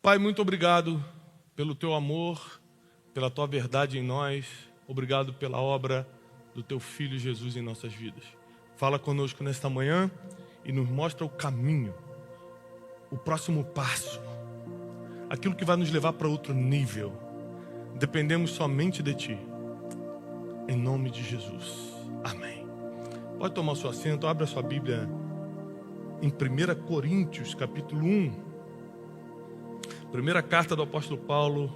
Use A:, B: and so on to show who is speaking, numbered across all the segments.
A: Pai, muito obrigado pelo teu amor, pela tua verdade em nós. Obrigado pela obra do teu Filho Jesus em nossas vidas. Fala conosco nesta manhã e nos mostra o caminho, o próximo passo, aquilo que vai nos levar para outro nível. Dependemos somente de ti. Em nome de Jesus. Amém. Pode tomar o seu assento, abra a sua Bíblia em 1 Coríntios, capítulo 1. Primeira carta do apóstolo Paulo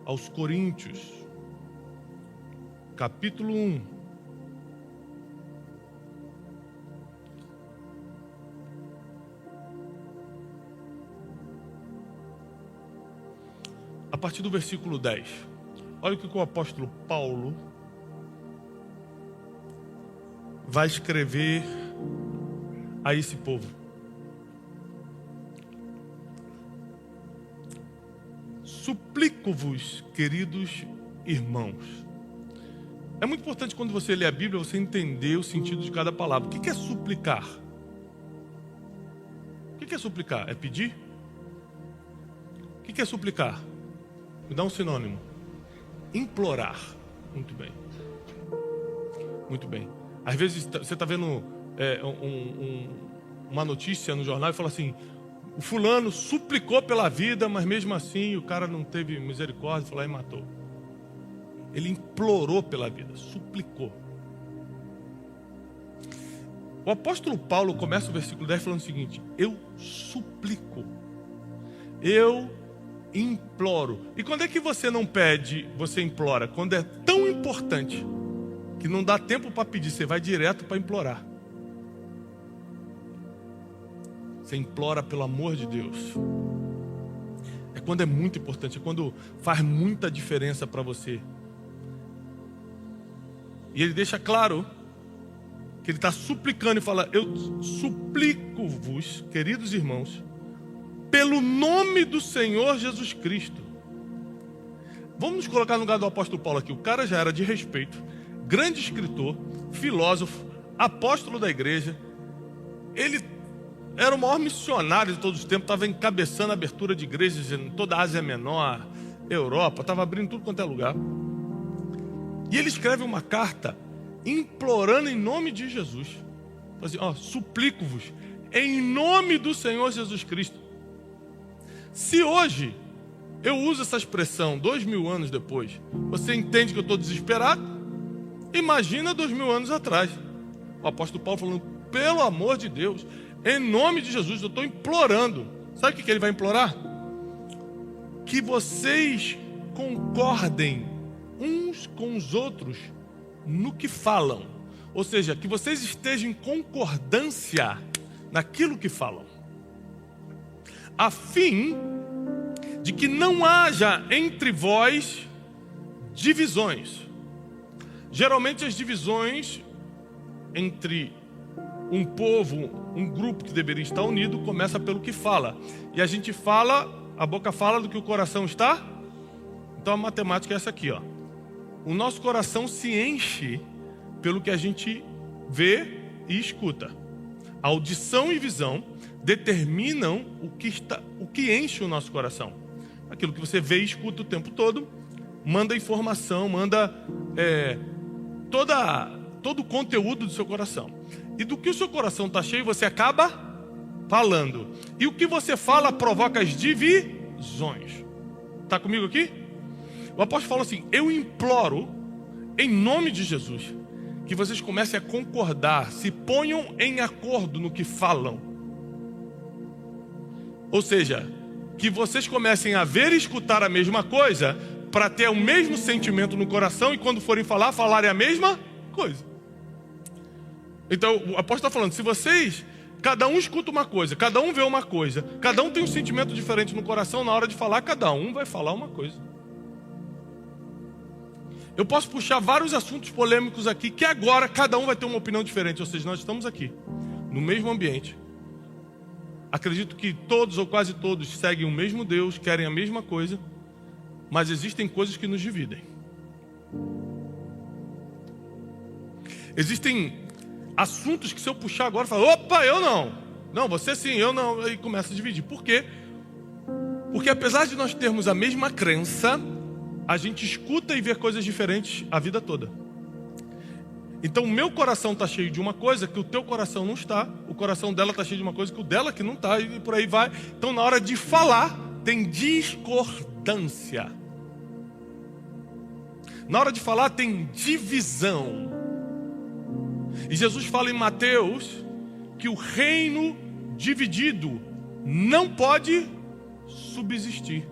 A: aos Coríntios, capítulo 1. A partir do versículo 10. Olha o que o apóstolo Paulo vai escrever a esse povo. Suplico-vos, queridos irmãos. É muito importante quando você lê a Bíblia, você entender o sentido de cada palavra. O que é suplicar? O que é suplicar? É pedir? O que é suplicar? Me dá um sinônimo. Implorar. Muito bem. Muito bem. Às vezes você está vendo uma notícia no jornal e fala assim: o fulano suplicou pela vida, mas mesmo assim o cara não teve misericórdia, foi lá e matou. Ele implorou pela vida, suplicou. O apóstolo Paulo começa o versículo 10 falando o seguinte: eu suplico, eu imploro. E quando é que você não pede, você implora? Quando é tão importante que não dá tempo para pedir, você vai direto para implorar. Você implora pelo amor de Deus. É quando é muito importante, é quando faz muita diferença para você. E ele deixa claro que ele está suplicando e fala: eu suplico-vos, queridos irmãos, pelo nome do Senhor Jesus Cristo. Vamos nos colocar no lugar do apóstolo Paulo aqui. O cara já era de respeito, grande escritor, filósofo, apóstolo da igreja. Ele era o maior missionário de todos os tempos, estava encabeçando a abertura de igrejas em toda a Ásia Menor, Europa, estava abrindo tudo quanto é lugar. E ele escreve uma carta implorando em nome de Jesus. Assim, suplico-vos em nome do Senhor Jesus Cristo. Se hoje eu uso essa expressão 2000 anos depois, você entende que eu estou desesperado? Imagina 2000 anos atrás. O apóstolo Paulo falando: pelo amor de Deus, em nome de Jesus, eu estou implorando. Sabe o que ele vai implorar? Que vocês concordem uns com os outros no que falam. Ou seja, que vocês estejam em concordância naquilo que falam, a fim de que não haja entre vós divisões. Geralmente as divisões entre um povo, um grupo que deveria estar unido, começa pelo que fala. E a gente fala, a boca fala do que o coração está. Então a matemática é essa aqui, ó. O nosso coração se enche pelo que a gente vê e escuta. A audição e visão determinam o que enche o nosso coração. Aquilo que você vê e escuta o tempo todo manda informação, manda todo o conteúdo do seu coração. E do que o seu coração está cheio, você acaba falando. E o que você fala provoca as divisões. Está comigo aqui? O apóstolo fala assim: eu imploro, em nome de Jesus, que vocês comecem a concordar, se ponham em acordo no que falam. Ou seja, que vocês comecem a ver e escutar a mesma coisa, para ter o mesmo sentimento no coração e quando forem falar, falarem a mesma coisa. Então o apóstolo está falando: se vocês, cada um escuta uma coisa, cada um vê uma coisa, cada um tem um sentimento diferente no coração, na hora de falar, cada um vai falar uma coisa. Eu posso puxar vários assuntos polêmicos aqui, que agora cada um vai ter uma opinião diferente. Ou seja, nós estamos aqui, no mesmo ambiente. Acredito que todos ou quase todos seguem o mesmo Deus, querem a mesma coisa, mas existem coisas que nos dividem. Existem assuntos que se eu puxar agora, eu falo: opa, eu não. Não, você sim, eu não. Aí começa a dividir. Por quê? Porque Porque apesar de nós termos a mesma crença, a gente escuta e vê coisas diferentes a vida toda. Então o meu coração está cheio de uma coisa que o teu coração não está. O coração dela está cheio de uma coisa que o dela que não está. E por aí vai. Então na hora de falar, tem discordância. Na hora de falar, tem divisão. E Jesus fala em Mateus que o reino dividido não pode subsistir.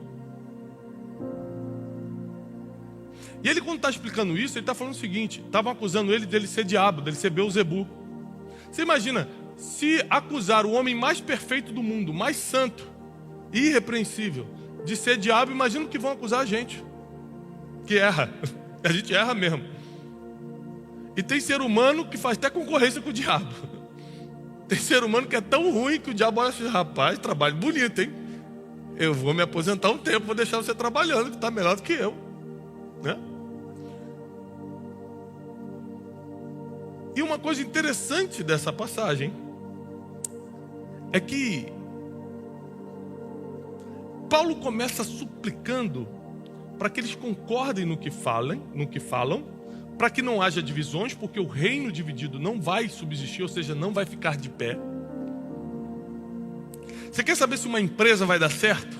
A: E ele, quando está explicando isso, ele está falando o seguinte: estavam acusando ele dele ser diabo, dele ser Beelzebu. Você imagina, se acusar o homem mais perfeito do mundo, mais santo, irrepreensível, de ser diabo, imagina o que vão acusar a gente, que erra. A gente erra mesmo. E tem ser humano que faz até concorrência com o diabo. Tem ser humano que é tão ruim que o diabo olha assim: rapaz, trabalho bonito, hein? Eu vou me aposentar um tempo, vou deixar você trabalhando, que está melhor do que eu, né? E uma coisa interessante dessa passagem é que Paulo começa suplicando para que eles concordem no que falam, para que não haja divisões, porque o reino dividido não vai subsistir, ou seja, não vai ficar de pé. Você quer saber se uma empresa vai dar certo?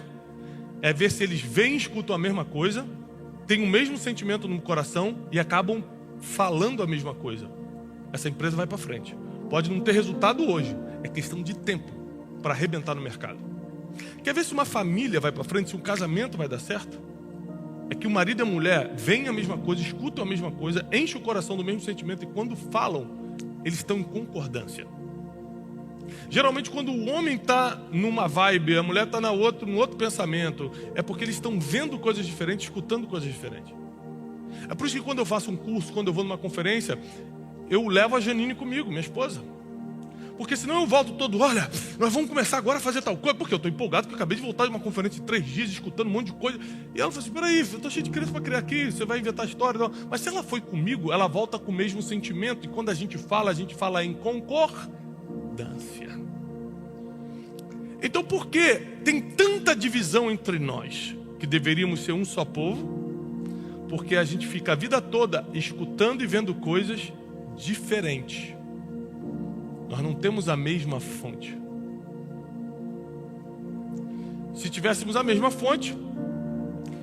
A: É ver se eles veem e escutam a mesma coisa, têm o mesmo sentimento no coração e acabam falando a mesma coisa. Essa empresa vai para frente. Pode não ter resultado hoje, é questão de tempo para arrebentar no mercado. Quer ver se uma família vai para frente, se um casamento vai dar certo? É que o marido e a mulher veem a mesma coisa, escutam a mesma coisa, enchem o coração do mesmo sentimento e quando falam, eles estão em concordância. Geralmente quando o homem está numa vibe, a mulher está num outro pensamento, é porque eles estão vendo coisas diferentes, escutando coisas diferentes. É por isso que quando eu faço um curso, quando eu vou numa conferência, eu levo a Janine comigo, minha esposa. Porque senão eu volto todo: olha, nós vamos começar agora a fazer tal coisa, porque eu estou empolgado, porque eu acabei de voltar de uma conferência de 3 dias, escutando um monte de coisa. E ela falou assim: peraí, eu estou cheio de criança para criar aqui, você vai inventar história. Não. Mas se ela foi comigo, ela volta com o mesmo sentimento. E quando a gente fala em concordância. Então por que tem tanta divisão entre nós, que deveríamos ser um só povo? Porque a gente fica a vida toda escutando e vendo coisas diferentes. Nós não temos a mesma fonte. Se tivéssemos a mesma fonte,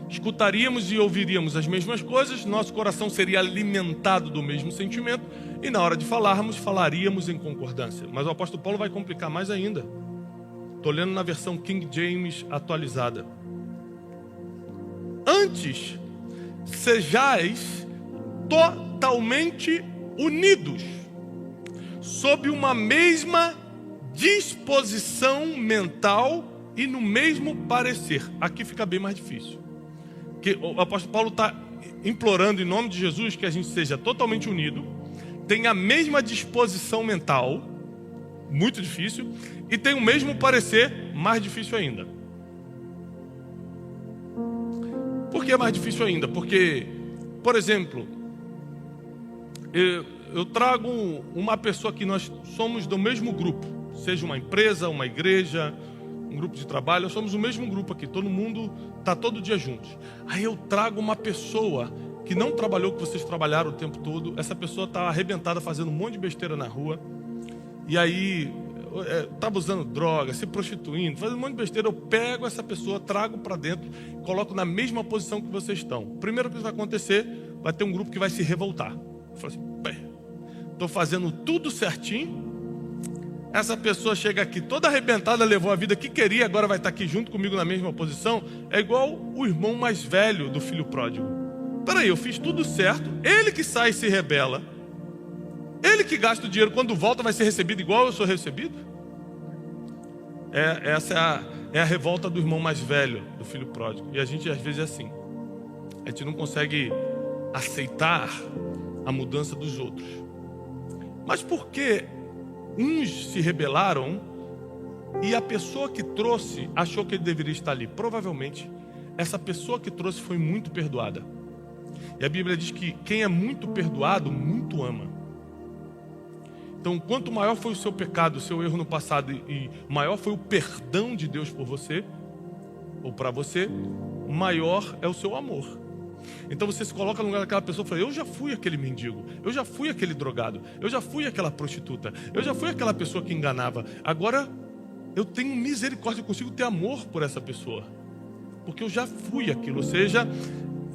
A: escutaríamos e ouviríamos as mesmas coisas, nosso coração seria alimentado do mesmo sentimento e na hora de falarmos, falaríamos em concordância. Mas o apóstolo Paulo vai complicar mais ainda. Estou lendo na versão King James atualizada. Antes, sejais totalmente unidos, sob uma mesma disposição mental e no mesmo parecer. Aqui fica bem mais difícil. Porque o apóstolo Paulo está implorando em nome de Jesus que a gente seja totalmente unido, tenha a mesma disposição mental, muito difícil, e tenha o mesmo parecer, mais difícil ainda. Por que é mais difícil ainda? Porque, por exemplo, eu trago uma pessoa que nós somos do mesmo grupo, seja uma empresa, uma igreja, um grupo de trabalho, nós somos o mesmo grupo aqui, todo mundo está todo dia juntos. Aí eu trago uma pessoa que não trabalhou, que vocês trabalharam o tempo todo, essa pessoa está arrebentada fazendo um monte de besteira na rua, e aí estava usando droga, se prostituindo, fazendo um monte de besteira. Eu pego essa pessoa, trago para dentro, coloco na mesma posição que vocês estão. Primeiro que vai acontecer, vai ter um grupo que vai se revoltar. Eu falo assim: estou fazendo tudo certinho, essa pessoa chega aqui toda arrebentada, levou a vida que queria, agora vai estar aqui junto comigo na mesma posição. É igual o irmão mais velho do filho pródigo. Peraí, eu fiz tudo certo, ele que sai e se rebela, ele que gasta o dinheiro, quando volta vai ser recebido igual eu sou recebido? Essa é a revolta do irmão mais velho do filho pródigo. E a gente às vezes é assim, a gente não consegue aceitar a mudança dos outros. Mas por que uns se rebelaram e a pessoa que trouxe achou que ele deveria estar ali? Provavelmente essa pessoa que trouxe foi muito perdoada. E a Bíblia diz que quem é muito perdoado, muito ama. Então, quanto maior foi o seu pecado, o seu erro no passado, e maior foi o perdão de Deus por você, ou para você, maior é o seu amor. Então você se coloca no lugar daquela pessoa e fala: eu já fui aquele mendigo, eu já fui aquele drogado, eu já fui aquela prostituta, eu já fui aquela pessoa que enganava. Agora eu tenho misericórdia, eu consigo ter amor por essa pessoa, porque eu já fui aquilo, ou seja,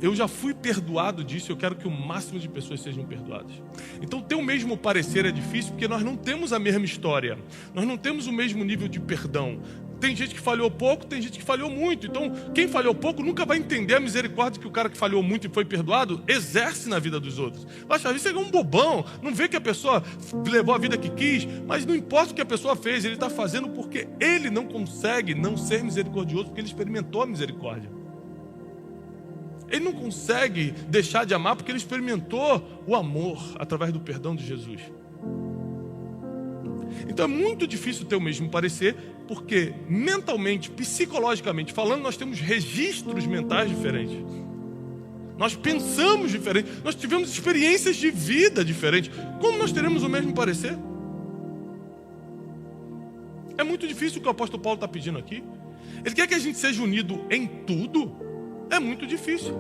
A: eu já fui perdoado disso. Eu quero que o máximo de pessoas sejam perdoadas. Então ter o mesmo parecer é difícil, porque nós não temos a mesma história, nós não temos o mesmo nível de perdão. Tem gente que falhou pouco, tem gente que falhou muito. Então quem falhou pouco nunca vai entender a misericórdia que o cara que falhou muito e foi perdoado exerce na vida dos outros. Acha, isso é um bobão, não vê que a pessoa levou a vida que quis, mas não importa o que a pessoa fez, ele está fazendo porque ele não consegue não ser misericordioso, porque ele experimentou a misericórdia. Ele não consegue deixar de amar porque ele experimentou o amor através do perdão de Jesus. Então é muito difícil ter o mesmo parecer, porque mentalmente, psicologicamente falando, nós temos registros mentais diferentes. Nós pensamos diferente, nós tivemos experiências de vida diferentes. Como nós teremos o mesmo parecer? É muito difícil o que o apóstolo Paulo está pedindo aqui. Ele quer que a gente seja unido em tudo. É muito difícil.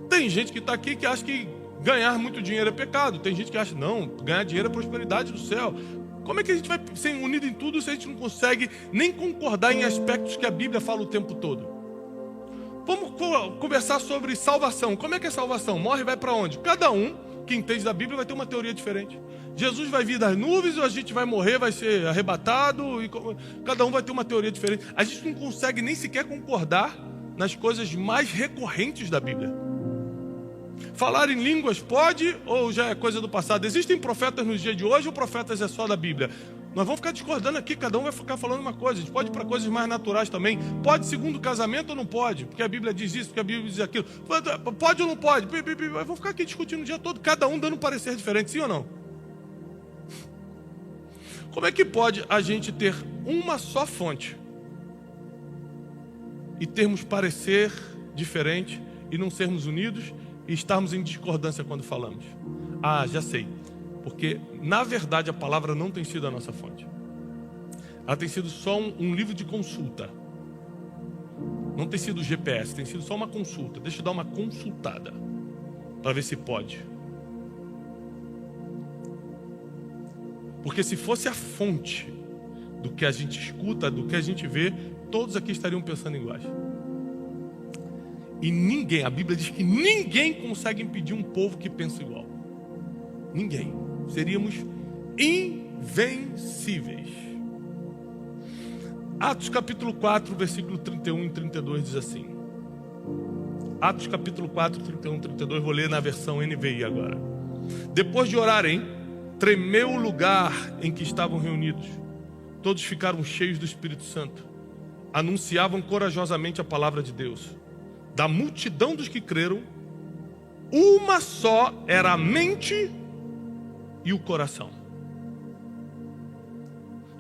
A: Tem gente que está aqui que acha que ganhar muito dinheiro é pecado. Tem gente que acha, não, ganhar dinheiro é prosperidade do céu. Como é que a gente vai ser unido em tudo se a gente não consegue nem concordar em aspectos que a Bíblia fala o tempo todo? Vamos conversar sobre salvação. Como é que é salvação? Morre e vai para onde? Cada um que entende da Bíblia vai ter uma teoria diferente. Jesus vai vir das nuvens, ou a gente vai morrer, vai ser arrebatado, e cada um vai ter uma teoria diferente. A gente não consegue nem sequer concordar nas coisas mais recorrentes da Bíblia. Falar em línguas pode ou já é coisa do passado? Existem profetas nos dias de hoje ou profetas é só da Bíblia? Nós vamos ficar discordando aqui, cada um vai ficar falando uma coisa. A gente pode ir para coisas mais naturais também. Pode segundo o casamento ou não pode? Porque a Bíblia diz isso, porque a Bíblia diz aquilo. Pode ou não pode? Vamos ficar aqui discutindo o dia todo, cada um dando um parecer diferente, sim ou não? Como é que pode a gente ter uma só fonte e termos parecer diferente e não sermos unidos e estarmos em discordância quando falamos? Ah, já sei. Porque, na verdade, a palavra não tem sido a nossa fonte. Ela tem sido só um livro de consulta. Não tem sido GPS, tem sido só uma consulta. Deixa eu dar uma consultada para ver se pode. Porque se fosse a fonte do que a gente escuta, do que a gente vê, todos aqui estariam pensando iguais. E ninguém, a Bíblia diz que ninguém consegue impedir um povo que pensa igual. Ninguém. Seríamos invencíveis. Atos capítulo 4, versículo 31 e 32 diz assim. Atos capítulo 4, 31 e 32, vou ler na versão NVI agora. Depois de orarem, tremeu o lugar em que estavam reunidos. Todos ficaram cheios do Espírito Santo. Anunciavam corajosamente a palavra de Deus. Da multidão dos que creram, uma só era a mente e o coração.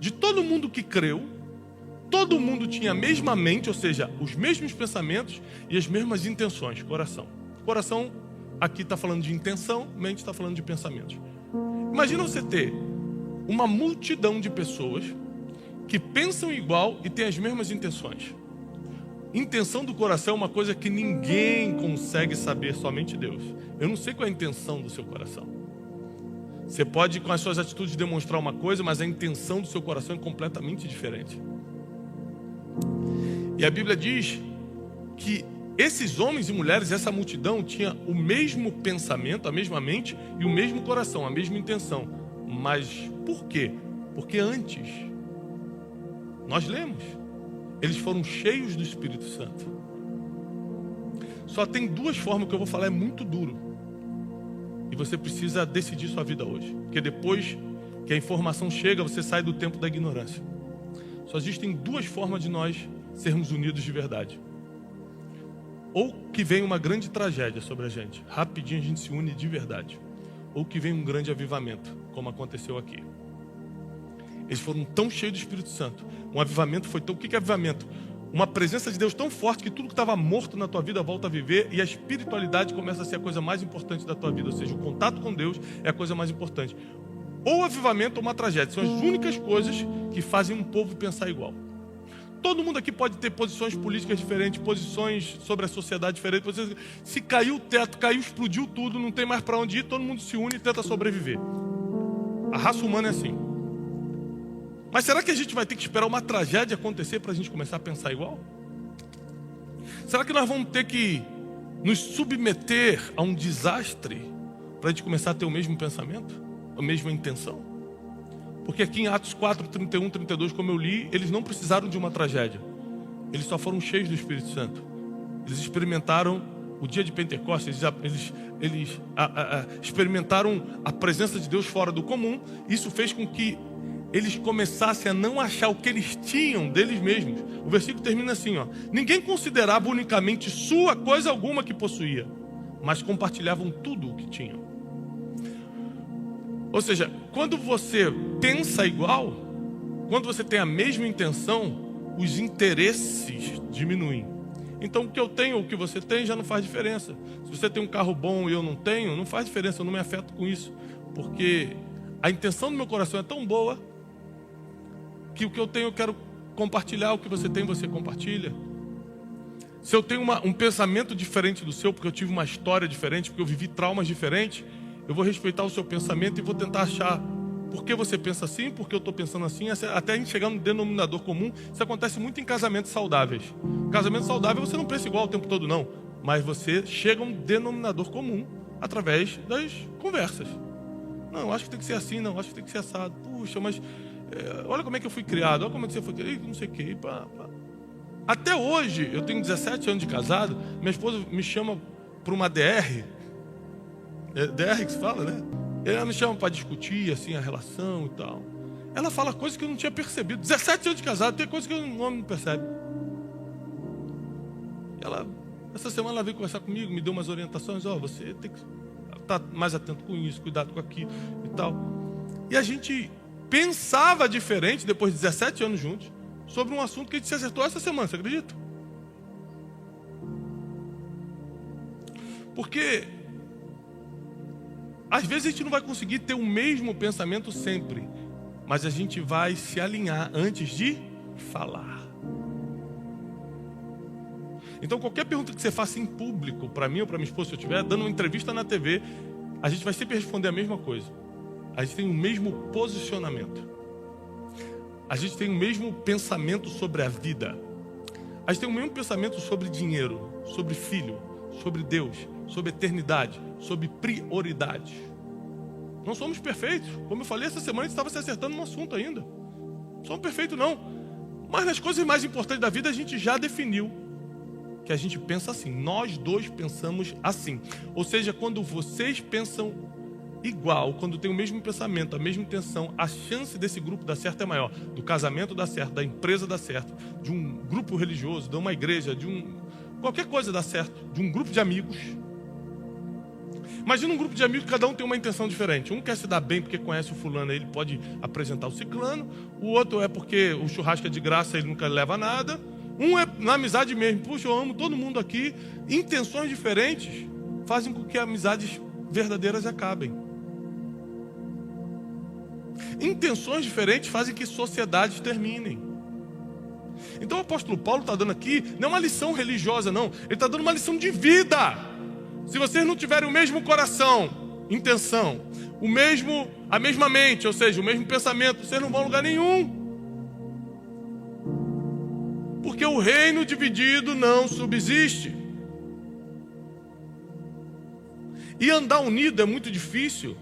A: De todo mundo que creu, todo mundo tinha a mesma mente, ou seja, os mesmos pensamentos e as mesmas intenções. Coração. Coração aqui está falando de intenção, mente está falando de pensamentos. Imagina você ter uma multidão de pessoas que pensam igual e têm as mesmas intenções. Intenção do coração é uma coisa que ninguém consegue saber, somente Deus. Eu não sei qual é a intenção do seu coração. Você pode, com as suas atitudes, demonstrar uma coisa, mas a intenção do seu coração é completamente diferente. E a Bíblia diz que esses homens e mulheres, essa multidão, tinha o mesmo pensamento, a mesma mente e o mesmo coração, a mesma intenção. Mas por quê? Porque antes, nós lemos, eles foram cheios do Espírito Santo. Só tem duas formas que eu vou falar, é muito duro. E você precisa decidir sua vida hoje. Porque depois que a informação chega, você sai do tempo da ignorância. Só existem duas formas de nós sermos unidos de verdade. Ou que vem uma grande tragédia sobre a gente. Rapidinho a gente se une de verdade. Ou que vem um grande avivamento, como aconteceu aqui. Eles foram tão cheios do Espírito Santo. Um avivamento foi tão... O que é avivamento? Uma presença de Deus tão forte que tudo que estava morto na tua vida volta a viver e a espiritualidade começa a ser a coisa mais importante da tua vida. Ou seja, o contato com Deus é a coisa mais importante. Ou avivamento ou uma tragédia. São as únicas coisas que fazem um povo pensar igual. Todo mundo aqui pode ter posições políticas diferentes, posições sobre a sociedade diferentes. Se caiu o teto, caiu, explodiu tudo, não tem mais para onde ir, todo mundo se une e tenta sobreviver. A raça humana é assim. Mas será que a gente vai ter que esperar uma tragédia acontecer para a gente começar a pensar igual? Será que nós vamos ter que nos submeter a um desastre para a gente começar a ter o mesmo pensamento, a mesma intenção? Porque aqui em Atos 4, 31, 32, como eu li, eles não precisaram de uma tragédia. Eles só foram cheios do Espírito Santo. Eles experimentaram o dia de Pentecostes, eles experimentaram a presença de Deus fora do comum. Isso fez com que eles começassem a não achar o que eles tinham deles mesmos. O versículo termina assim, ó: ninguém considerava unicamente sua coisa alguma que possuía, mas compartilhavam tudo o que tinham. Ou seja, quando você pensa igual, quando você tem a mesma intenção, os interesses diminuem. Então o que eu tenho, o que você tem, já não faz diferença. Se você tem um carro bom e eu não tenho, não faz diferença, eu não me afeto com isso. Porque a intenção do meu coração é tão boa que o que eu tenho eu quero compartilhar, o que você tem você compartilha. Se eu tenho um pensamento diferente do seu, porque eu tive uma história diferente, porque eu vivi traumas diferentes, eu vou respeitar o seu pensamento e vou tentar achar por que você pensa assim, por que eu estou pensando assim, até a gente chegar no denominador comum. Isso acontece muito em casamentos saudáveis. Casamento saudável você não pensa igual o tempo todo não, mas você chega a um denominador comum através das conversas. Não, eu acho que tem que ser assim, não, eu acho que tem que ser assado. Puxa, mas olha como é que eu fui criado, olha como é que você foi criado, não sei o que. Até hoje, eu tenho 17 anos de casado, minha esposa me chama para uma DR. DR que se fala, né? Ela me chama para discutir assim, a relação e tal. Ela fala coisas que eu não tinha percebido. 17 anos de casado, tem coisas que o homem não percebe. Essa semana ela veio conversar comigo, me deu umas orientações. Você tem que estar mais atento com isso, cuidado com aquilo e tal. E a gente pensava diferente, depois de 17 anos juntos, sobre um assunto que a gente se acertou essa semana, você acredita? Porque às vezes a gente não vai conseguir ter o mesmo pensamento sempre, mas a gente vai se alinhar antes de falar. Então qualquer pergunta que você faça em público, para mim ou para minha esposa, se eu estiver dando uma entrevista na TV, a gente vai sempre responder a mesma coisa. A gente tem o mesmo posicionamento. A gente tem o mesmo pensamento sobre a vida. A gente tem o mesmo pensamento sobre dinheiro, sobre filho, sobre Deus, sobre eternidade, sobre prioridade. Não somos perfeitos. Como eu falei, essa semana a gente estava se acertando num assunto ainda. Não somos perfeitos não. Mas nas coisas mais importantes da vida a gente já definiu que a gente pensa assim. Nós dois pensamos assim. Ou seja, quando vocês pensam igual, quando tem o mesmo pensamento, a mesma intenção, a chance desse grupo dar certo é maior. Do casamento dar certo, da empresa dar certo, de um grupo religioso, de uma igreja, qualquer coisa dar certo, de um grupo de amigos. Imagina um grupo de amigos que cada um tem uma intenção diferente. Um quer se dar bem porque conhece o fulano, ele pode apresentar o ciclano. O outro é porque o churrasco é de graça, ele nunca leva nada. Um é na amizade mesmo. Puxa, eu amo todo mundo aqui. Intenções diferentes fazem com que amizades verdadeiras acabem. Intenções diferentes fazem que sociedades terminem. Então o apóstolo Paulo está dando aqui, não é uma lição religiosa não, ele está dando uma lição de vida. Se vocês não tiverem o mesmo coração, intenção, a mesma mente, ou seja, o mesmo pensamento, vocês não vão a lugar nenhum. Porque o reino dividido não subsiste. E andar unido é muito difícil,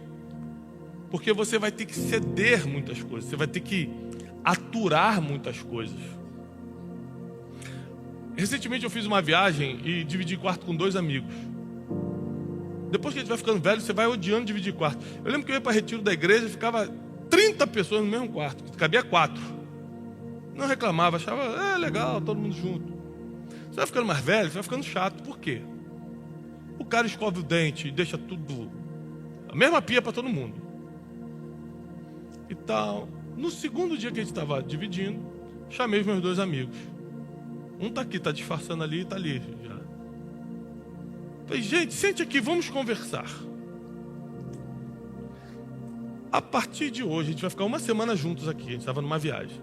A: porque você vai ter que ceder muitas coisas, você vai ter que aturar muitas coisas. Recentemente eu fiz uma viagem e dividi quarto com 2 amigos. Depois que a gente vai ficando velho, você vai odiando dividir quarto. Eu lembro que eu ia para retiro da igreja e ficava 30 pessoas no mesmo quarto, cabia 4. Não reclamava, achava legal, todo mundo junto. Você vai ficando mais velho, você vai ficando chato. Por quê? O cara escova o dente e deixa tudo, a mesma pia para todo mundo. E tal. No segundo dia que a gente estava dividindo, chamei os meus 2 amigos. Um está aqui, está disfarçando ali e está ali já. Falei, gente, sente aqui, vamos conversar. A partir de hoje, a gente vai ficar uma semana juntos aqui. A gente estava numa viagem.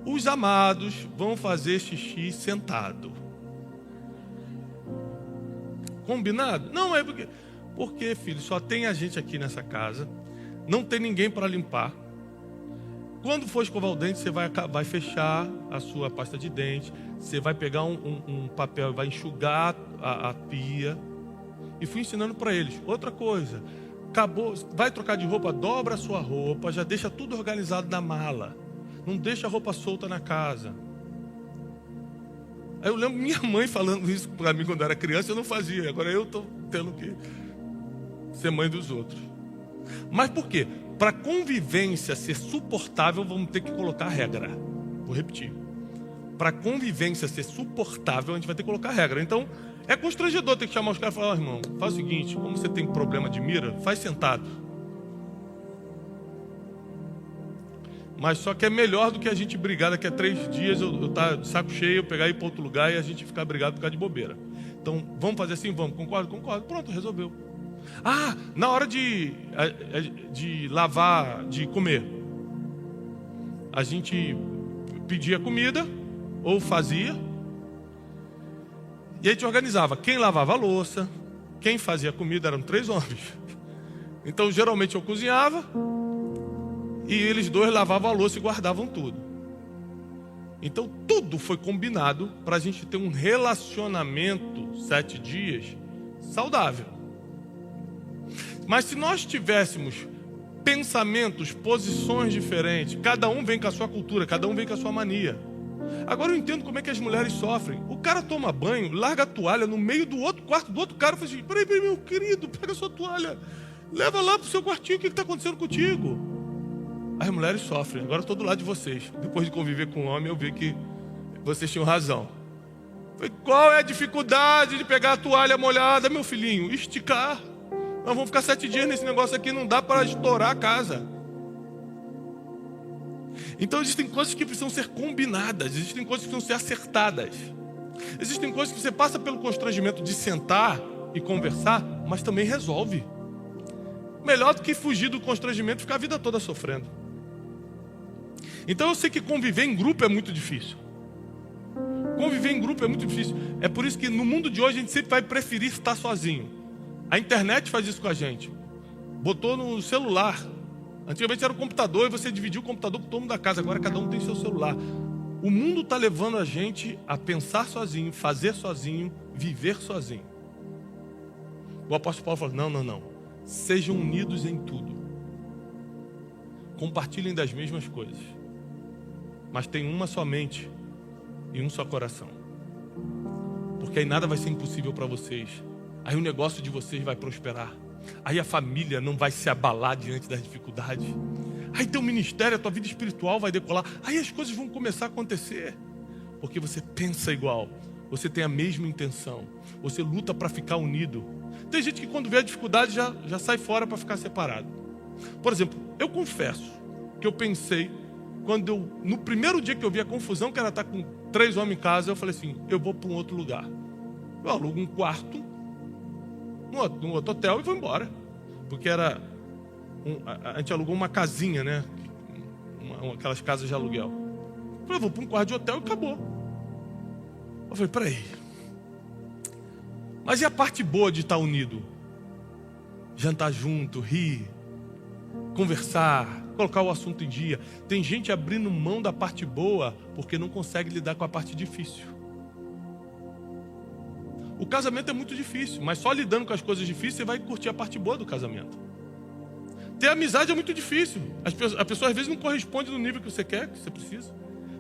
A: Os amados vão fazer xixi sentado. Combinado? Não é porque, filho, só tem a gente aqui nessa casa, não tem ninguém para limpar. Quando for escovar o dente, você vai fechar a sua pasta de dente, você vai pegar um papel e vai enxugar a pia. E fui ensinando para eles. Outra coisa, acabou, vai trocar de roupa, dobra a sua roupa, já deixa tudo organizado na mala. Não deixa a roupa solta na casa. Aí eu lembro minha mãe falando isso para mim quando eu era criança, eu não fazia. Agora eu estou tendo que ser mãe dos outros. Mas por quê? Para a convivência ser suportável, vamos ter que colocar regra. Vou repetir. Para a convivência ser suportável, a gente vai ter que colocar regra. Então, é constrangedor ter que chamar os caras e falar: irmão, faz o seguinte, como você tem problema de mira, faz sentado. Mas só que é melhor do que a gente brigar daqui a 3 dias, eu tá de saco cheio, eu pegar e ir para outro lugar e a gente ficar brigado por causa de bobeira. Então, vamos fazer assim? Vamos. Concordo? Concordo. Pronto, resolveu. Ah, na hora de lavar, de comer, a gente pedia comida, ou fazia, e a gente organizava. Quem lavava a louça, quem fazia a comida, eram 3 homens. Então, geralmente eu cozinhava, e eles 2 lavavam a louça e guardavam tudo. Então, tudo foi combinado para a gente ter um relacionamento 7 dias saudável. Mas se nós tivéssemos pensamentos, posições diferentes, cada um vem com a sua cultura, cada um vem com a sua mania. Agora eu entendo como é que as mulheres sofrem. O cara toma banho, larga a toalha no meio do outro quarto do outro cara e fala assim: peraí, meu querido, pega a sua toalha, leva lá pro seu quartinho, o que está acontecendo contigo? As mulheres sofrem. Agora eu estou do lado de vocês. Depois de conviver com um homem, eu vi que vocês tinham razão. Falei: qual é a dificuldade de pegar a toalha molhada, meu filhinho? Esticar. Nós vamos ficar 7 dias nesse negócio aqui, não dá para estourar a casa. Então existem coisas que precisam ser combinadas, existem coisas que precisam ser acertadas. Existem coisas que você passa pelo constrangimento de sentar e conversar, mas também resolve. Melhor do que fugir do constrangimento e ficar a vida toda sofrendo. Então eu sei que conviver em grupo é muito difícil. Conviver em grupo é muito difícil. É por isso que no mundo de hoje a gente sempre vai preferir estar sozinho. A internet faz isso com a gente. Botou no celular. Antigamente era o computador e você dividia o computador com todo mundo da casa. Agora cada um tem seu celular. O mundo está levando a gente a pensar sozinho, fazer sozinho, viver sozinho. O apóstolo Paulo falou: não. Sejam unidos em tudo. Compartilhem das mesmas coisas. Mas tenham uma só mente e um só coração. Porque aí nada vai ser impossível para vocês. Aí o negócio de vocês vai prosperar. Aí a família não vai se abalar diante das dificuldades. Aí teu ministério, a tua vida espiritual vai decolar. Aí as coisas vão começar a acontecer. Porque você pensa igual. Você tem a mesma intenção. Você luta para ficar unido. Tem gente que quando vê a dificuldade já sai fora para ficar separado. Por exemplo, eu confesso que eu pensei, no primeiro dia que eu vi a confusão que era estar com 3 homens em casa, eu falei assim: eu vou para um outro lugar. Eu alugo um quarto num outro hotel e vou embora. Porque a gente alugou uma casinha, né? Aquelas casas de aluguel. Eu falei: eu vou para um quarto de hotel e acabou. Eu falei: peraí. Mas e a parte boa de estar unido? Jantar junto, rir, conversar, colocar o assunto em dia. Tem gente abrindo mão da parte boa porque não consegue lidar com a parte difícil. O casamento é muito difícil, mas só lidando com as coisas difíceis você vai curtir a parte boa do casamento. Ter amizade é muito difícil. A pessoa às vezes não corresponde no nível que você quer, que você precisa.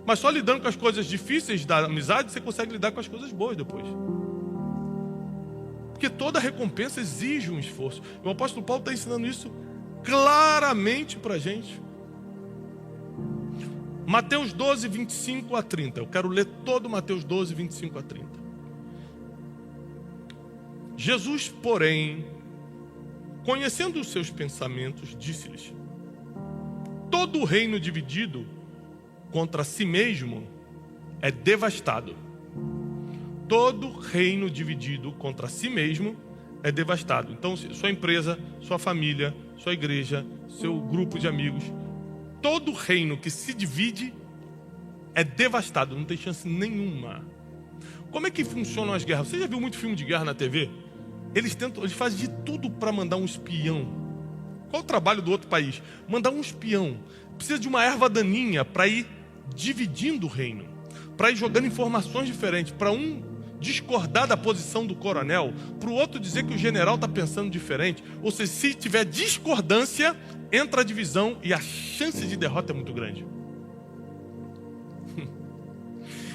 A: Mas só lidando com as coisas difíceis da amizade você consegue lidar com as coisas boas depois. Porque toda recompensa exige um esforço. E o apóstolo Paulo está ensinando isso claramente para a gente. Mateus 12, 25 a 30. Eu quero ler todo Mateus 12, 25 a 30. Jesus, porém, conhecendo os seus pensamentos, disse-lhes: todo reino dividido contra si mesmo é devastado. Todo reino dividido contra si mesmo é devastado. Então, sua empresa, sua família, sua igreja, seu grupo de amigos, todo reino que se divide é devastado, não tem chance nenhuma. Como é que funcionam as guerras? Você já viu muito filme de guerra na TV? Eles fazem de tudo para mandar um espião. Qual o trabalho do outro país? Mandar um espião. Precisa de uma erva daninha para ir dividindo o reino, para ir jogando informações diferentes, para um discordar da posição do coronel, para o outro dizer que o general está pensando diferente. Ou seja, se tiver discordância, entra a divisão e a chance de derrota é muito grande.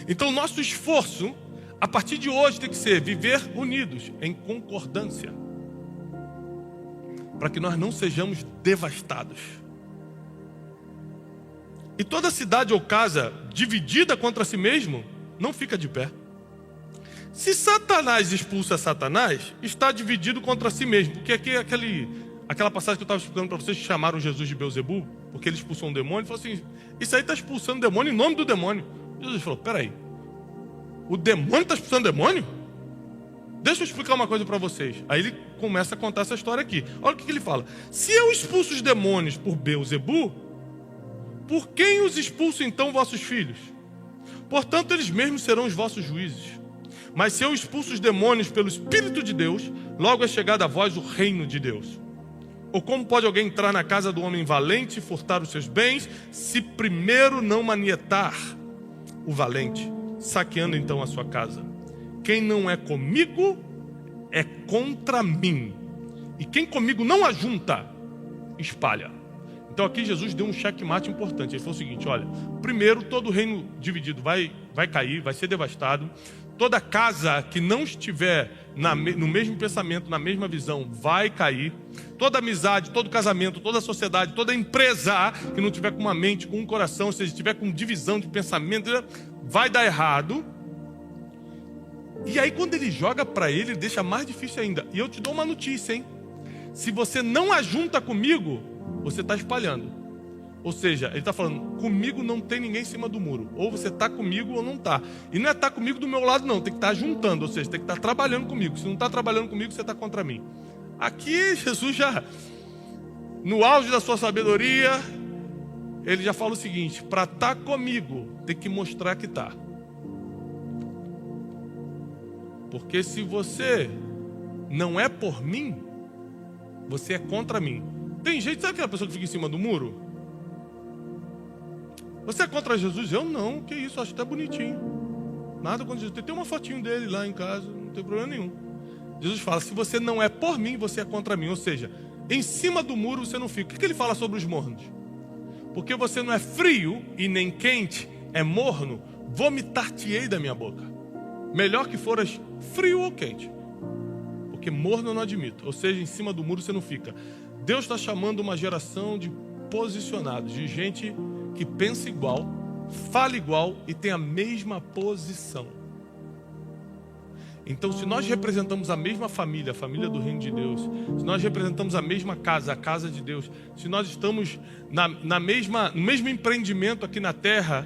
A: Então, nosso esforço, a partir de hoje, tem que ser viver unidos, em concordância, para que nós não sejamos devastados. E toda cidade ou casa dividida contra si mesmo, não fica de pé. Se Satanás expulsa Satanás, está dividido contra si mesmo. Porque aqui aquela passagem que eu estava explicando para vocês, que chamaram Jesus de Beelzebul, porque ele expulsou um demônio, falou assim, isso aí está expulsando o demônio em nome do demônio. Jesus falou, peraí, o demônio está expulsando o demônio? Deixa eu explicar uma coisa para vocês. Aí ele começa a contar essa história aqui. Olha o que ele fala. Se eu expulso os demônios por Beelzebul, por quem os expulso então vossos filhos? Portanto, eles mesmos serão os vossos juízes. Mas se eu expulso os demônios pelo Espírito de Deus, logo é chegado a vós o reino de Deus. Ou como pode alguém entrar na casa do homem valente e furtar os seus bens, se primeiro não manietar o valente, saqueando então a sua casa? Quem não é comigo é contra mim. E quem comigo não ajunta, espalha. Então aqui Jesus deu um checkmate importante. Ele falou o seguinte, olha, primeiro todo reino dividido vai cair, vai ser devastado. Toda casa que não estiver no mesmo pensamento, na mesma visão, vai cair. Toda amizade, todo casamento, toda sociedade, toda empresa que não tiver com uma mente, com um coração, ou seja, estiver com divisão de pensamento, vai dar errado. E aí quando ele joga para ele deixa mais difícil ainda. E eu te dou uma notícia, hein? Se você não ajunta comigo, você está espalhando. Ou seja, ele está falando, comigo não tem ninguém em cima do muro. Ou você está comigo ou não está. E não é estar comigo do meu lado não, tem que estar juntando. Ou seja, tem que estar trabalhando comigo. Se não está trabalhando comigo, você está contra mim. Aqui Jesus já, no auge da sua sabedoria, ele já fala o seguinte, para estar comigo, tem que mostrar que está. Porque se você não é por mim, você é contra mim. Tem gente, sabe aquela pessoa que fica em cima do muro? Você é contra Jesus? Eu não, que isso, acho até bonitinho. Nada contra Jesus. Tem uma fotinho dele lá em casa, não tem problema nenhum. Jesus fala, se você não é por mim, você é contra mim. Ou seja, em cima do muro você não fica. O que ele fala sobre os mornos? Porque você não é frio e nem quente, é morno, vomitar-te-ei da minha boca. Melhor que foras frio ou quente. Porque morno eu não admito. Ou seja, em cima do muro você não fica. Deus está chamando uma geração de posicionados, de gente que pensa igual, fala igual e tem a mesma posição. Então, se nós representamos a mesma família, a família do reino de Deus, se nós representamos a mesma casa, a casa de Deus, se nós estamos no mesmo empreendimento aqui na terra,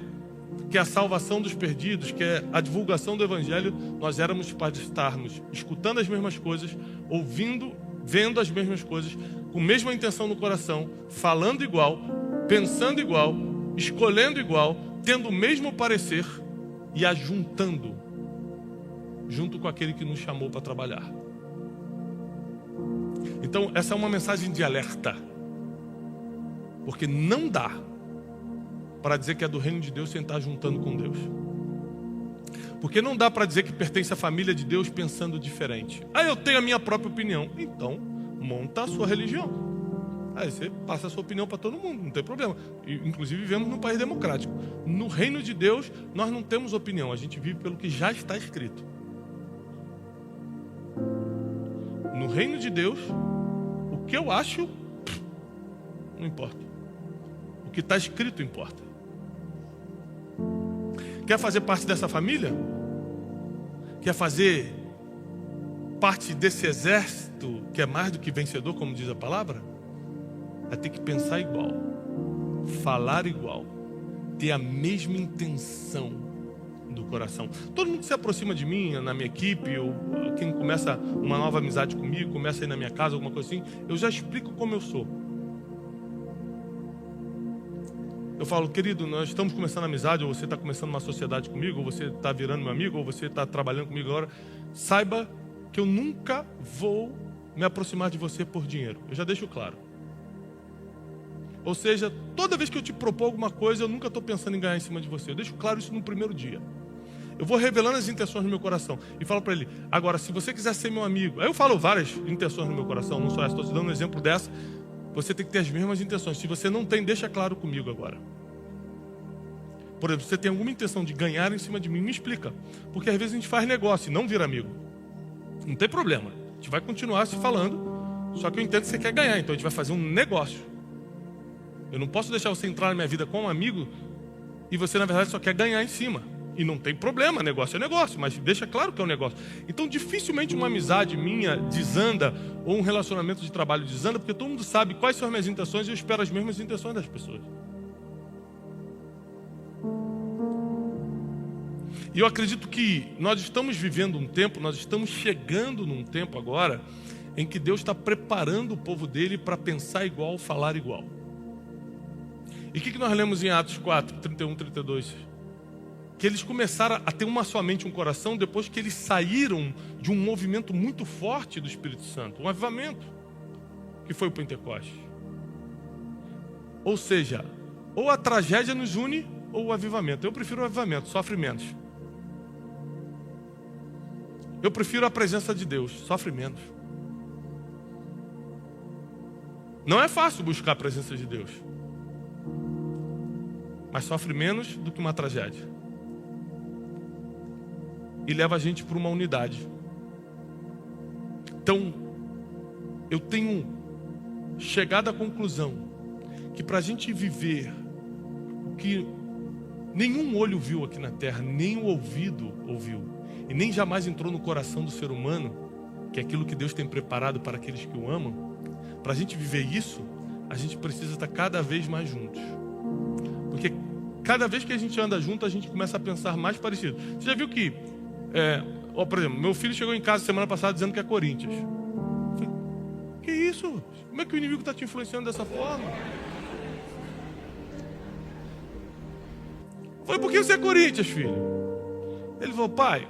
A: que é a salvação dos perdidos, que é a divulgação do evangelho, nós éramos para estarmos escutando as mesmas coisas, ouvindo, vendo as mesmas coisas, com a mesma intenção no coração, falando igual, pensando igual, escolhendo igual, tendo o mesmo parecer e ajuntando junto com aquele que nos chamou para trabalhar. Então essa é uma mensagem de alerta, porque não dá para dizer que é do reino de Deus sem estar juntando com Deus. Porque não dá para dizer que pertence à família de Deus pensando diferente. Eu tenho a minha própria opinião. Então, monta a sua religião. Aí você passa a sua opinião para todo mundo, não tem problema. Inclusive vivemos num país democrático. No reino de Deus, nós não temos opinião. A gente vive pelo que já está escrito. No reino de Deus, o que eu acho, não importa. O que está escrito importa. Quer fazer parte dessa família? Quer fazer parte desse exército que é mais do que vencedor, como diz a palavra? Vai ter que pensar igual, falar igual, ter a mesma intenção do coração. Todo mundo que se aproxima de mim, na minha equipe, ou quem começa uma nova amizade comigo, começa a ir na minha casa, alguma coisa assim, eu já explico como eu sou. eu falo, querido, nós estamos começando amizade, ou você está começando uma sociedade comigo, ou você está virando meu amigo, ou você está trabalhando comigo agora, saiba que eu nunca vou me aproximar de você por dinheiro. Eu já deixo claro. Ou seja, toda vez que eu te propor alguma coisa, eu nunca estou pensando em ganhar em cima de você. Eu deixo claro isso no primeiro dia. Eu vou revelando as intenções no meu coração e falo para ele, agora, se você quiser ser meu amigo, aí eu falo várias intenções no meu coração, não só essa, estou te dando um exemplo dessa, você tem que ter as mesmas intenções. Se você não tem, deixa claro comigo agora. Por exemplo, você tem alguma intenção de ganhar em cima de mim, me explica. Porque às vezes a gente faz negócio e não vira amigo. Não tem problema, a gente vai continuar se falando, só que eu entendo que você quer ganhar, então a gente vai fazer um negócio. Eu não posso deixar você entrar na minha vida como um amigo e você na verdade só quer ganhar em cima. E não tem problema, negócio é negócio, mas deixa claro que é um negócio. Então dificilmente uma amizade minha desanda ou um relacionamento de trabalho desanda, porque todo mundo sabe quais são as minhas intenções e eu espero as mesmas intenções das pessoas. E eu acredito que nós estamos vivendo um tempo, nós estamos chegando num tempo agora em que Deus está preparando o povo dele para pensar igual, falar igual. E o que nós lemos em Atos 4, 31, 32? Que eles começaram a ter uma só mente, um coração, depois que eles saíram de um movimento muito forte do Espírito Santo, um avivamento, que foi o Pentecostes. Ou seja, ou a tragédia nos une, ou o avivamento. Eu prefiro o avivamento, sofre menos. Eu prefiro a presença de Deus, sofre menos. Não é fácil buscar a presença de Deus, mas sofre menos do que uma tragédia. E leva a gente para uma unidade. Então, eu tenho chegado à conclusão que para a gente viver o que nenhum olho viu aqui na terra, nem o ouvido ouviu, e nem jamais entrou no coração do ser humano, que é aquilo que Deus tem preparado para aqueles que o amam, para a gente viver isso, a gente precisa estar cada vez mais juntos. Porque cada vez que a gente anda junto, a gente começa a pensar mais parecido. Você já viu que, por exemplo, meu filho chegou em casa semana passada dizendo que é Corinthians. Eu falei, que isso? Como é que o inimigo está te influenciando dessa forma? Foi por que você é Corinthians, filho? Ele falou, pai,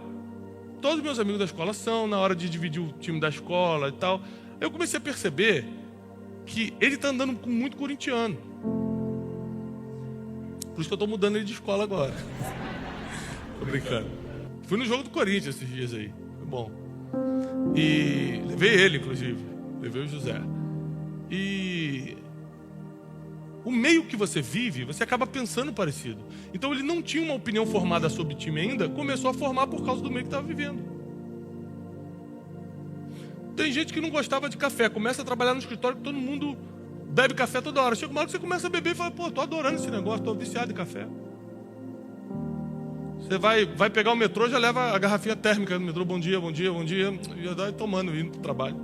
A: todos os meus amigos da escola são, na hora de dividir o time da escola e tal. Eu comecei a perceber que ele está andando com muito corintiano. Por isso que eu estou mudando ele de escola agora. Tô brincando. Fui no jogo do Corinthians esses dias aí. Foi bom. E levei ele, inclusive. Levei o José. E o meio que você vive, você acaba pensando parecido. Então ele não tinha uma opinião formada sobre o time ainda, começou a formar por causa do meio que estava vivendo. Tem gente que não gostava de café, começa a trabalhar no escritório que todo mundo bebe café toda hora. Chega uma hora que você começa a beber e fala, pô, tô adorando esse negócio, tô viciado em café. Você vai pegar o metrô, já leva a garrafinha térmica no metrô, bom dia, bom dia, bom dia, e já vai tomando, indo pro trabalho.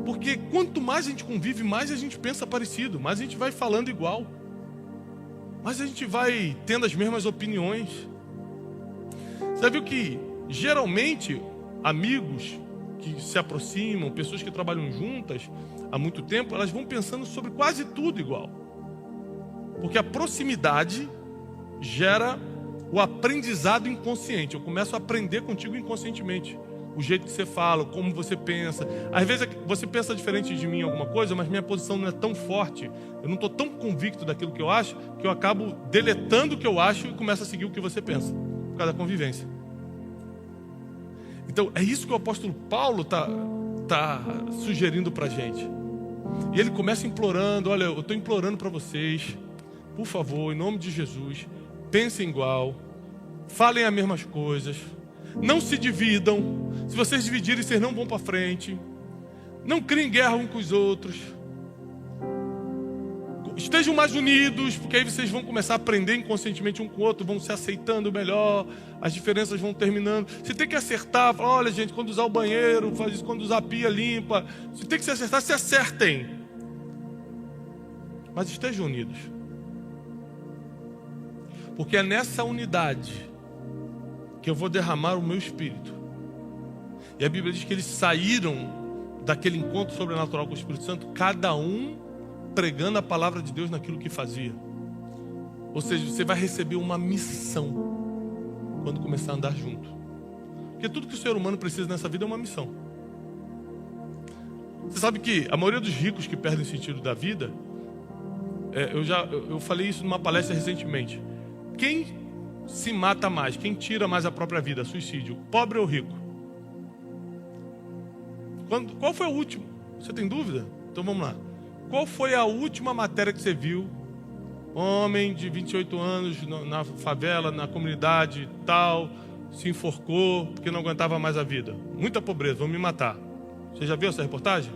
A: Porque quanto mais a gente convive, mais a gente pensa parecido, mais a gente vai falando igual, mais a gente vai tendo as mesmas opiniões. Você viu que, geralmente, amigos que se aproximam, pessoas que trabalham juntas há muito tempo, elas vão pensando sobre quase tudo igual. Porque a proximidade gera o aprendizado inconsciente. Eu começo a aprender contigo inconscientemente. O jeito que você fala, como você pensa. Às vezes você pensa diferente de mim em alguma coisa, mas minha posição não é tão forte. Eu não estou tão convicto daquilo que eu acho, que eu acabo deletando o que eu acho e começo a seguir o que você pensa, por causa da convivência. Então, é isso que o apóstolo Paulo está sugerindo para a gente. E ele começa implorando, olha, eu estou implorando para vocês, por favor, em nome de Jesus, pensem igual, falem as mesmas coisas, não se dividam. Se vocês dividirem, vocês não vão para frente. Não criem guerra uns com os outros. Estejam mais unidos, porque aí vocês vão começar a aprender inconscientemente um com o outro, vão se aceitando melhor, as diferenças vão terminando. Se tem que acertar, fala, olha gente, quando usar o banheiro, faz isso, quando usar a pia, limpa. Se tem que se acertar, se acertem. Mas estejam unidos. Porque é nessa unidade que eu vou derramar o meu espírito. E a Bíblia diz que eles saíram daquele encontro sobrenatural com o Espírito Santo, cada um pregando a palavra de Deus naquilo que fazia. Ou seja, você vai receber uma missão quando começar a andar junto. Porque tudo que o ser humano precisa nessa vida é uma missão. Você sabe que a maioria dos ricos que perdem o sentido da vida, eu falei isso numa palestra recentemente. Quem se mata mais, quem tira mais a própria vida, suicídio, pobre ou rico? Qual foi o último? Você tem dúvida? Então vamos lá. Qual foi a última matéria que você viu? Homem de 28 anos na favela, na comunidade tal, se enforcou porque não aguentava mais a vida. Muita pobreza, vão me matar. Você já viu essa reportagem?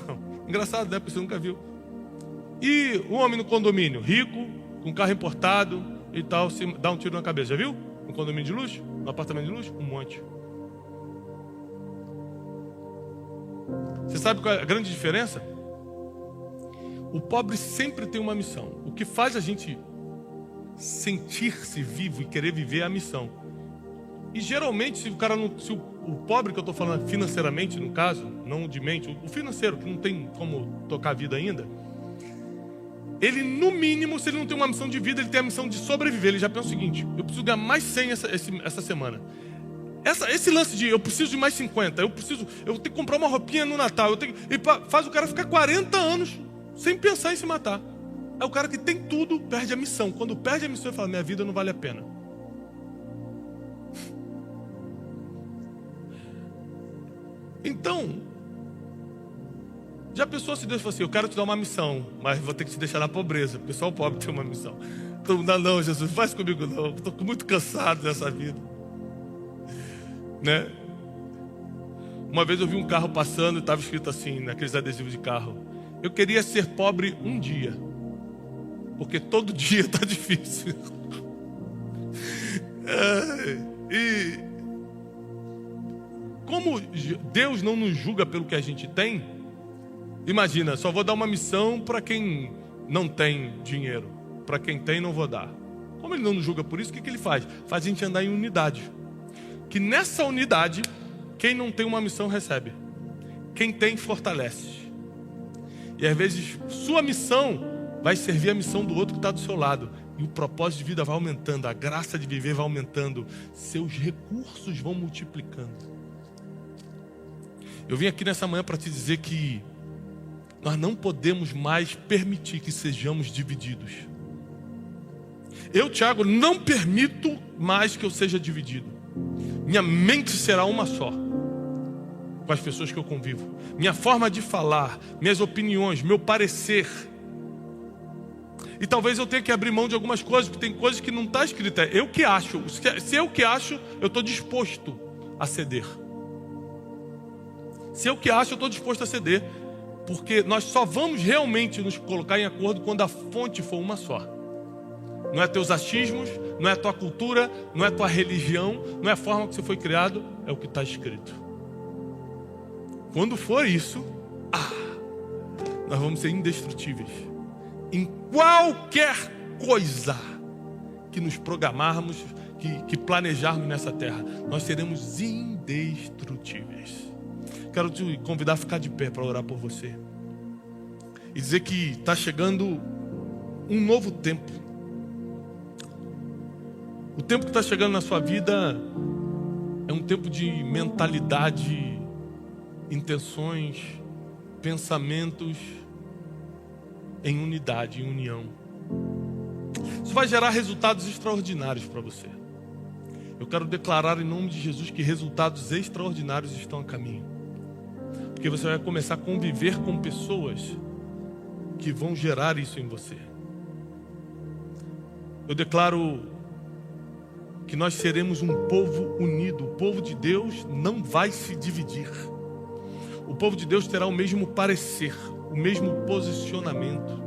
A: Não. Engraçado, né? Porque você nunca viu. E o homem no condomínio, rico, com carro importado e tal, se dá um tiro na cabeça. Já viu? No condomínio de luxo? No apartamento de luxo? Um monte. Você sabe qual é a grande diferença? O pobre sempre tem uma missão. O que faz a gente sentir-se vivo e querer viver é a missão. E geralmente, se o pobre que eu estou falando financeiramente, no caso, não de mente, o financeiro que não tem como tocar a vida ainda, ele no mínimo, se ele não tem uma missão de vida, ele tem a missão de sobreviver. Ele já pensa o seguinte: eu preciso ganhar mais 100 essa semana. Esse lance de eu preciso de mais 50, eu tenho que comprar uma roupinha no Natal, faz o cara ficar 40 anos sem pensar em se matar. É o cara que tem tudo, perde a missão. Quando perde a missão, ele fala: minha vida não vale a pena. Então, já pensou se Deus fosse assim: eu quero te dar uma missão, mas vou ter que te deixar na pobreza, porque só o pobre tem uma missão. Então, não, Jesus, faz comigo não, estou muito cansado dessa vida, né? Uma vez eu vi um carro passando e estava escrito assim, naqueles adesivos de carro: eu queria ser pobre um dia, porque todo dia está difícil. E como Deus não nos julga pelo que a gente tem, imagina, só vou dar uma missão para quem não tem dinheiro, para quem tem não vou dar. Como Ele não nos julga por isso, o que Ele faz? Faz a gente andar em unidade. Que nessa unidade, quem não tem uma missão recebe, quem tem fortalece. E às vezes sua missão vai servir a missão do outro que está do seu lado, e o propósito de vida vai aumentando, a graça de viver vai aumentando, seus recursos vão multiplicando. Eu vim aqui nessa manhã para te dizer que nós não podemos mais permitir que sejamos divididos. Eu, Tiago, não permito mais que eu seja dividido. Minha mente será uma só com as pessoas que eu convivo. Minha forma de falar, minhas opiniões, meu parecer. E talvez eu tenha que abrir mão de algumas coisas, porque tem coisas que não está escrito. É eu que acho. Se eu que acho, eu estou disposto a ceder. Se eu que acho, eu estou disposto a ceder. Porque nós só vamos realmente nos colocar em acordo quando a fonte for uma só. Não é teus achismos, não é a tua cultura, não é a tua religião, não é a forma que você foi criado, é o que está escrito. Quando for isso, nós vamos ser indestrutíveis. Em qualquer coisa que nos programarmos, que planejarmos nessa terra, nós seremos indestrutíveis. Quero te convidar a ficar de pé para orar por você e dizer que está chegando um novo tempo. O tempo que está chegando na sua vida é um tempo de mentalidade, intenções, pensamentos em unidade, em união. Isso vai gerar resultados extraordinários para você. Eu quero declarar em nome de Jesus que resultados extraordinários estão a caminho. Porque você vai começar a conviver com pessoas que vão gerar isso em você. Eu declaro que nós seremos um povo unido. O povo de Deus não vai se dividir. O povo de Deus terá o mesmo parecer, o mesmo posicionamento.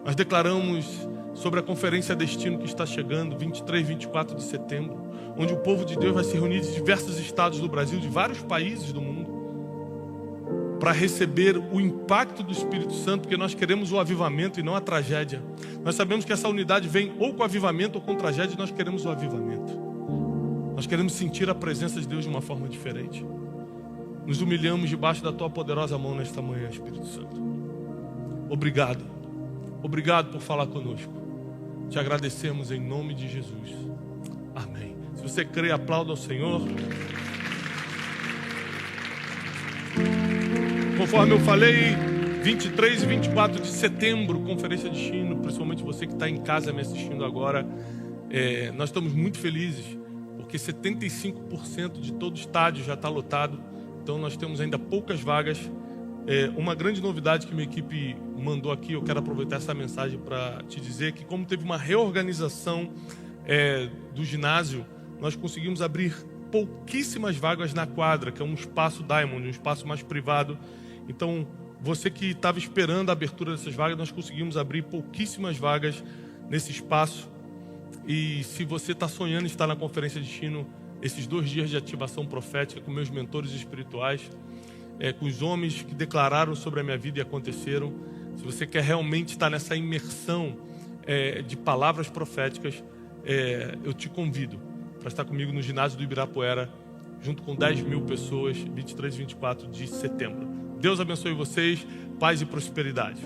A: Nós declaramos sobre a conferência Destino que está chegando, 23, 24 de setembro, onde o povo de Deus vai se reunir de diversos estados do Brasil, de vários países do mundo, para receber o impacto do Espírito Santo, porque nós queremos o avivamento e não a tragédia. Nós sabemos que essa unidade vem ou com avivamento ou com tragédia, e nós queremos o avivamento. Nós queremos sentir a presença de Deus de uma forma diferente. Nos humilhamos debaixo da Tua poderosa mão nesta manhã, Espírito Santo. Obrigado. Obrigado por falar conosco. Te agradecemos em nome de Jesus. Amém. Se você crê, aplauda ao Senhor. Conforme eu falei, 23 e 24 de setembro, Conferência de Destino, principalmente você que está em casa me assistindo agora, nós estamos muito felizes, porque 75% de todo o estádio já está lotado, então nós temos ainda poucas vagas. Uma grande novidade que minha equipe mandou aqui, eu quero aproveitar essa mensagem para te dizer que, como teve uma reorganização do ginásio, nós conseguimos abrir pouquíssimas vagas na quadra, que é um espaço Diamond, um espaço mais privado. Então, você que estava esperando a abertura dessas vagas, nós conseguimos abrir pouquíssimas vagas nesse espaço. E se você está sonhando em estar na Conferência de Destino, esses 2 dias de ativação profética com meus mentores espirituais, com os homens que declararam sobre a minha vida e aconteceram, se você quer realmente estar nessa imersão de palavras proféticas, eu te convido para estar comigo no ginásio do Ibirapuera, junto com 10 mil pessoas, 23 e 24 de setembro. Deus abençoe vocês, paz e prosperidade.